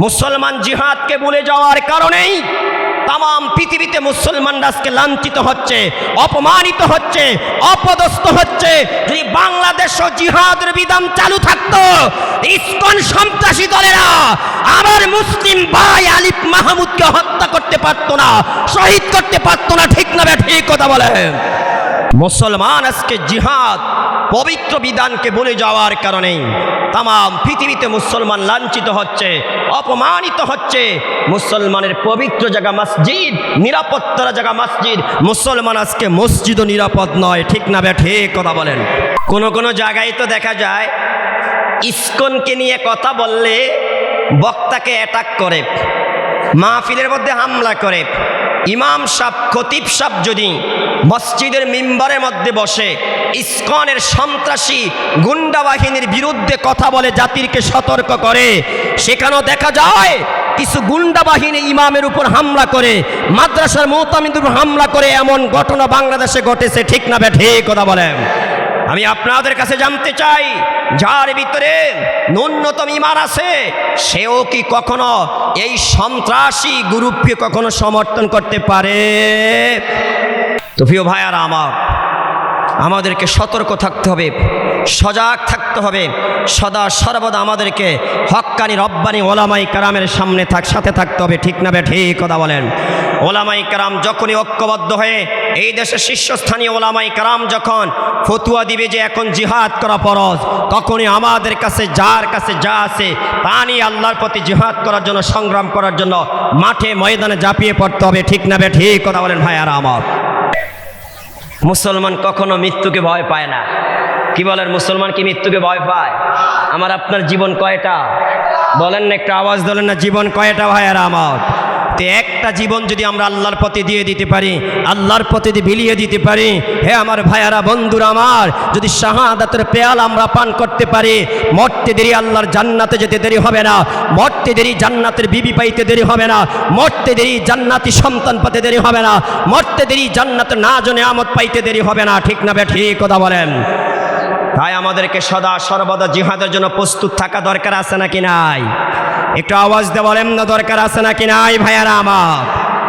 মুসলমান জিহাদকে ভুলে যাওয়ার কারণেই তাম পৃথিবীতে মুসলমানরা আজকে লাঞ্ছিত হচ্ছে, অপমানিত হচ্ছে, অপদস্থ হচ্ছে। যদি বাংলাদেশও জিহাদের বিধান চালু থাকতো, ইসকন সন্ত্রাসী দলেরা আমার মুসলিম ভাই আলিফ মাহমুদকে হত্যা করতে পারতো না, শহীদ করতে পারতো না। ঠিক না বে ঠিক কথা বলেন? মুসলমান আজকে জিহাদ পবিত্র বিধানকে ভুলে যাওয়ার কারণেই তাম পৃথিবীতে মুসলমান লাঞ্ছিত হচ্ছে, অপমানিত হচ্ছে। মুসলমানের পবিত্র জায়গা মসজিদ, নিরাপত্তার জায়গা মসজিদ, মুসলমান আজকে মসজিদও নিরাপদ নয়। ঠিক না বে ঠিক কথা বলেন? কোন জায়গায় তো দেখা যায় ইসকনকে নিয়ে কথা বললে বক্তাকে অ্যাটাক করে, মাহফিলের মধ্যে হামলা করে। ইমাম সাহেব, খতিব সাহেব যদি মসজিদের মিম্বারের মধ্যে বসে ইসকনের সন্ত্রাসী গুন্ডা বাহিনীর বিরুদ্ধে কথা বলে, জাতিকে সতর্ক করে, সেখানেও দেখা যায় কিছু গুন্ডা বাহিনী ইমামের উপর হামলা করে, মাদ্রাসার মুতামিদের উপর হামলা করে। এমন ঘটনা বাংলাদেশে ঘটেছে। ঠিক না বে ঠিক কথা বলেন? আমি আপনাদের কাছে জানতে চাই, যার ভিতরে ন্যূনতম ঈমান আছে সেও কি কখনো এই সন্ত্রাসী গ্রুপকে কখনো সমর্থন করতে পারে? তো প্রিয় ভাইয়ারা আমার, আমাদেরকে সতর্ক থাকতে হবে, সজাগ থাকতে হবে, সদা সর্বদা আমাদেরকে হক্কানি রব্বানি ওলামাই কারামের সাথে থাকতে হবে। ঠিক না বে ঠিক কথা বলেন? ওলামাই কারাম যখনই ঐক্যবদ্ধ হয়ে এই দেশের শীর্ষস্থানীয় ওলামাই কারাম যখন ফতুয়া দিবে যে এখন জিহাদ করা ফরজ, তখনই আমাদের কাছে যার কাছে যা আছে তা নিয়ে আল্লাহর প্রতি জিহাদ করার জন্য, সংগ্রাম করার জন্য মাঠে ময়দানে ঝাঁপিয়ে পড়তে হবে। ঠিক না বে ঠিক কথা বলেন ভাইয়ারা আমার? মুসলমান কখনো মৃত্যুকে ভয় পায় না। কি বলেন? মুসলমান কি মৃত্যুকে ভয় পায়? আমার আপনার জীবন কয়টা? বলেন না, একটা আওয়াজ বলেন না, জীবন কয়টা ভাইয়ারা আমার? তো একটা জীবন যদি আমরা আল্লাহর পথে দিয়ে দিতে পারি, আল্লাহর পথে যদি বিলিয়ে দিতে পারি, হে আমার ভাইয়ারা, বন্ধুরা আমার, যদি শাহাদাতের পেয়াল আমরা পান করতে পারি, মরতে দেরি আল্লাহর জান্নাতে যেতে দেরি হবে না, মরতে দেরি জান্নাতের বিবি পাইতে দেরি হবে না, মরতে দেরি জান্নাতি সন্তান পেতে দেরি হবে না, মরতে দেরি জান্নাতের নাজ ও নেয়ামত পাইতে দেরি হবে না। ঠিক না বে ঠিক কথা বলেন? তাই আমাদেরকে সদা সর্বদা জিহাদের জন্য প্রস্তুত থাকা দরকার আছে নাকি নাই? একটু আওয়াজ দিয়ে বলেন না, দরকার আছে নাকি নাই ভাইয়ারা আমার?